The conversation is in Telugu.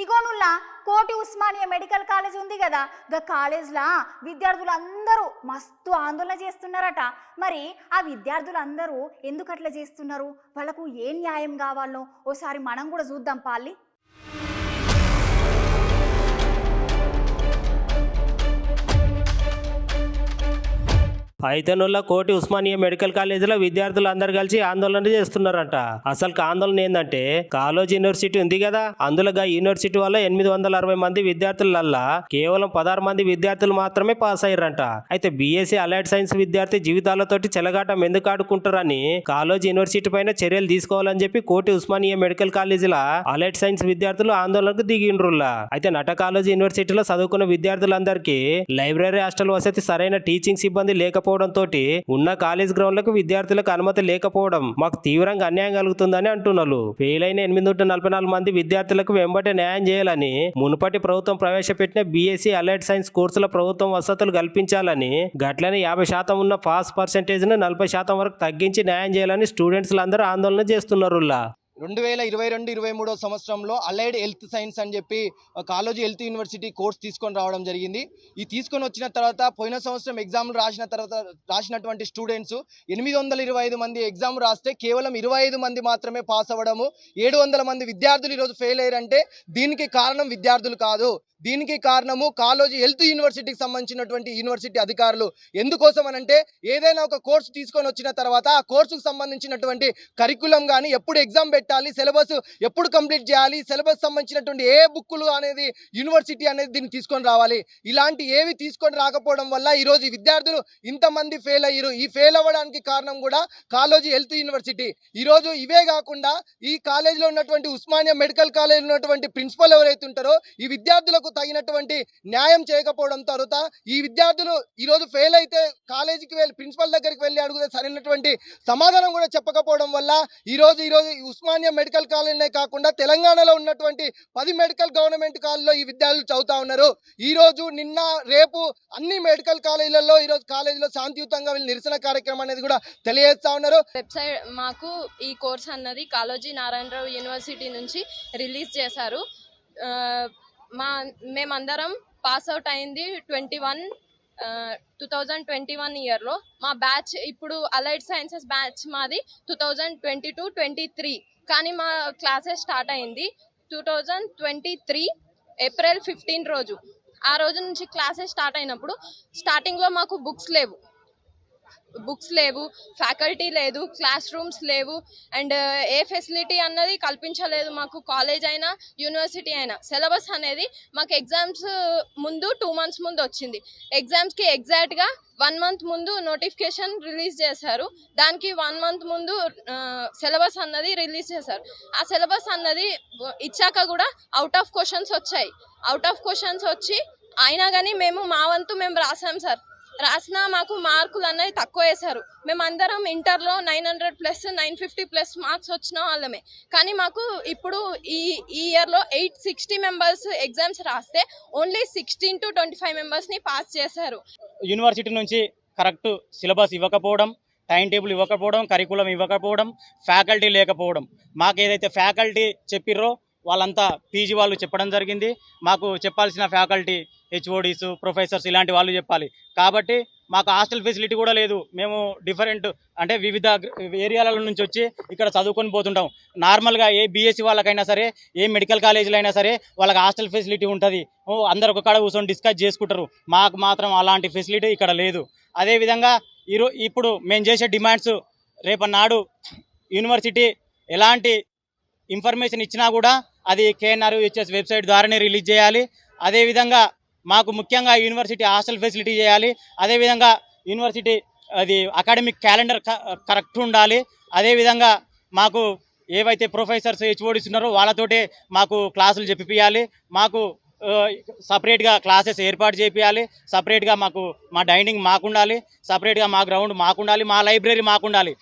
ఇగోనుల్లా కోటి ఉస్మానియా మెడికల్ కాలేజ్ ఉంది కదా, గా కాలేజ్లా విద్యార్థులందరూ మస్తు ఆందోళన చేస్తున్నారట. మరి ఆ విద్యార్థులందరూ ఎందుకు అట్లా చేస్తున్నారు, వాళ్ళకు ఏం న్యాయం కావాలో ఓసారి మనం కూడా చూద్దాం పాలి. పైతనుల కోటి ఉస్మానియా మెడికల్ కాలేజీలో విద్యార్థులు అందరు కలిసి ఆందోళన చేస్తున్నారంట. అసలు ఆందోళన ఏంటంటే, కాలేజ్ యూనివర్సిటీ ఉంది కదా, అందులో యూనివర్సిటీ వల్ల 860 మంది విద్యార్థులల్లా కేవలం 16 మంది విద్యార్థులు మాత్రమే పాస్ అయ్యారంట. అయితే బీఎస్సీ అలైడ్ సైన్స్ విద్యార్థి జీవితాలతోటి చెలగాటం ఎందుకు ఆడుకుంటారని కాలేజ్ యూనివర్సిటీ పైన చర్యలు తీసుకోవాలని చెప్పి కోటి ఉస్మానియా మెడికల్ కాలేజీలో అలైడ్ సైన్స్ విద్యార్థులు ఆందోళనకు దిగిండ్రుల్లా. అయితే నట కాలేజ్ యూనివర్సిటీలో చదువుకున్న విద్యార్థులందరికీ లైబ్రరీ హాస్టల్ వసతి, సరైన టీచింగ్ సిబ్బంది లేకపోవడంతో ఉన్న కాలేజ్ గ్రౌండ్లకు విద్యార్థులకు అనుమతి లేకపోవడం మాకు తీవ్రంగా అన్యాయం కలుగుతుందని అంటున్నారు. ఫెయిల్ అయిన 844 మంది విద్యార్థులకు వెంబటే న్యాయం చేయాలని, మునుపటి ప్రభుత్వం ప్రవేశపెట్టిన బీఎస్సీ అలైడ్ సైన్స్ కోర్సుల ప్రభుత్వం వసతులు కల్పించాలని, గట్లనే 50% ఉన్న పాస్ పర్సెంటేజ్ ను 40% వరకు తగ్గించి న్యాయం చేయాలని స్టూడెంట్స్ అందరూ ఆందోళన చేస్తున్నారు. 2022-23 సంవత్సరంలో అలైడ్ హెల్త్ సైన్స్ అని చెప్పి కాలేజీ హెల్త్ యూనివర్సిటీ కోర్స్ తీసుకొని రావడం జరిగింది. ఈ తీసుకొని వచ్చిన తర్వాత పోయిన సంవత్సరం ఎగ్జామ్లు రాసినటువంటి స్టూడెంట్స్ 825 మంది ఎగ్జామ్ రాస్తే కేవలం 25 మంది మాత్రమే పాస్ అవ్వడము, 700 మంది విద్యార్థులు ఈరోజు ఫెయిల్ అయ్యారంటే దీనికి కారణం విద్యార్థులు కాదు, దీనికి కారణము కాలేజీ హెల్త్ యూనివర్సిటీకి సంబంధించినటువంటి యూనివర్సిటీ అధికారులు. ఎందుకోసం అనంటే, ఏదైనా ఒక కోర్సు తీసుకొని వచ్చిన తర్వాత ఆ కోర్సుకు సంబంధించినటువంటి కరికులం కానీ, ఎప్పుడు ఎగ్జామ్ పెట్టాలి, సిలబస్ ఎప్పుడు కంప్లీట్ చేయాలి, సిలబస్ సంబంధించినటువంటి ఏ బుక్కులు అనేది యూనివర్సిటీ అనేది దీన్ని తీసుకొని రావాలి. ఇలాంటి ఏవి తీసుకొని రాకపోవడం వల్ల ఈరోజు ఈ విద్యార్థులు ఇంతమంది ఫెయిల్ అయ్యారు. ఈ ఫెయిల్ అవ్వడానికి కారణం కూడా కాలేజీ హెల్త్ యూనివర్సిటీ. ఈరోజు ఇవే కాకుండా ఈ కాలేజీలో ఉన్నటువంటి ఉస్మానియా మెడికల్ కాలేజ్ ఉన్నటువంటి ప్రిన్సిపల్ ఎవరైతే ఉంటారో, ఈ విద్యార్థులకు తగినటువంటి న్యాయం చేయకపోవడం తర్వాత ఈ విద్యార్థులు ఈరోజు ఫెయిల్ అయితే కాలేజీకి వెళ్ళి ప్రిన్సిపల్ దగ్గరికి వెళ్ళి అడిగితే సరైనటువంటి సమాధానం కూడా చెప్పకపోవడం వల్ల ఈరోజు ఉస్మానియా మెడికల్ కాలేజీనే కాకుండా తెలంగాణలో ఉన్నటువంటి 10 మెడికల్ గవర్నమెంట్ కాలేజీలో ఈ విద్యార్థులు చదువుతా ఉన్నారు. ఈ రోజు నిన్న రేపు అన్ని మెడికల్ కాలేజీలలో ఈరోజు కాలేజీలో శాంతియుతంగా వీళ్ళు నిరసన కార్యక్రమం అనేది కూడా తెలియజేస్తా ఉన్నారు. వెబ్సైట్ మాకు ఈ కోర్స్ అన్నది కాళోజీ నారాయణరావు యూనివర్సిటీ నుంచి రిలీజ్ చేశారు. మేమందరం పాస్ అవుట్ అయింది 2021 ఇయర్లో. మా బ్యాచ్ ఇప్పుడు అలైడ్ సైన్సెస్ బ్యాచ్ మాది 2022-23, కానీ మా క్లాసెస్ స్టార్ట్ అయింది 2023 ఏప్రిల్ 15 రోజు. ఆ రోజు నుంచి క్లాసెస్ స్టార్ట్ అయినప్పుడు స్టార్టింగ్లో మాకు బుక్స్ లేవు, ఫ్యాకల్టీ లేదు, క్లాస్ రూమ్స్ లేవు, అండ్ ఏ ఫెసిలిటీ అన్నది కల్పించలేదు మాకు. కాలేజ్ అయినా యూనివర్సిటీ అయినా సిలబస్ అనేది మాకు ఎగ్జామ్స్ ముందు 2 months ముందు వచ్చింది. ఎగ్జామ్స్కి ఎగ్జాక్ట్గా 1 month ముందు నోటిఫికేషన్ రిలీజ్ చేశారు. దానికి 1 month ముందు సిలబస్ అన్నది రిలీజ్ చేశారు. ఆ సిలబస్ అన్నది ఇచ్చాక కూడా అవుట్ ఆఫ్ క్వశ్చన్స్ వచ్చి అయినా కానీ మా వంతు మేము రాసాం సార్. రాసినా మాకు మార్కులు అన్నది తక్కువ వేశారు. మేమందరం ఇంటర్లో 900+, 950+ మార్క్స్ వచ్చిన వాళ్ళమే. కానీ మాకు ఇప్పుడు ఈ ఇయర్లో 860 మెంబర్స్ ఎగ్జామ్స్ రాస్తే ఓన్లీ 16 to 25 మెంబర్స్ని పాస్ చేశారు. యూనివర్సిటీ నుంచి కరెక్ట్ సిలబస్ ఇవ్వకపోవడం, టైం టేబుల్ ఇవ్వకపోవడం, కరికులం ఇవ్వకపోవడం, ఫ్యాకల్టీ లేకపోవడం. మాకు ఏదైతే ఫ్యాకల్టీ చెప్పిర్రో వాళ్ళంతా పీజీ వాళ్ళు చెప్పడం జరిగింది. మాకు చెప్పాల్సిన ఫ్యాకల్టీ హెచ్ఓడీస్, ప్రొఫెసర్స్ ఇలాంటి వాళ్ళు చెప్పాలి. కాబట్టి మాకు హాస్టల్ ఫెసిలిటీ కూడా లేదు. మేము డిఫరెంట్ అంటే వివిధ ఏరియాల నుంచి వచ్చి ఇక్కడ చదువుకొని పోతుంటాం. నార్మల్గా ఏ బీఎస్సీ వాళ్ళకైనా సరే, ఏ మెడికల్ కాలేజీలో అయినా సరే వాళ్ళకి హాస్టల్ ఫెసిలిటీ ఉంటుంది. అందరు ఒక కాడ కూర్చొని డిస్కస్ చేసుకుంటారు. మాకు మాత్రం అలాంటి ఫెసిలిటీ ఇక్కడ లేదు. అదేవిధంగా ఇప్పుడు మేము చేసే డిమాండ్స్, రేపన్నాడు యూనివర్సిటీ ఎలాంటి ఇన్ఫర్మేషన్ ఇచ్చినా కూడా అది KNRHS వెబ్సైట్ ద్వారానే రిలీజ్ చేయాలి. అదేవిధంగా మాకు ముఖ్యంగా యూనివర్సిటీ హాస్టల్ ఫెసిలిటీ చేయాలి. అదేవిధంగా యూనివర్సిటీ అది అకాడమిక్ క్యాలెండర్ కరెక్ట్ ఉండాలి. అదేవిధంగా మాకు ఏవైతే ప్రొఫెసర్స్, హెచ్ఓడీస్ ఉన్నారో వాళ్ళతోటే మాకు క్లాసులు చెప్పియాలి. మాకు సపరేట్గా క్లాసెస్ ఏర్పాటు చేయాలి. సపరేట్గా మా డైనింగ్ మాకుండాలి, సపరేట్గా మా గ్రౌండ్ మాకుండాలి, మా లైబ్రరీ మాకుండాలి.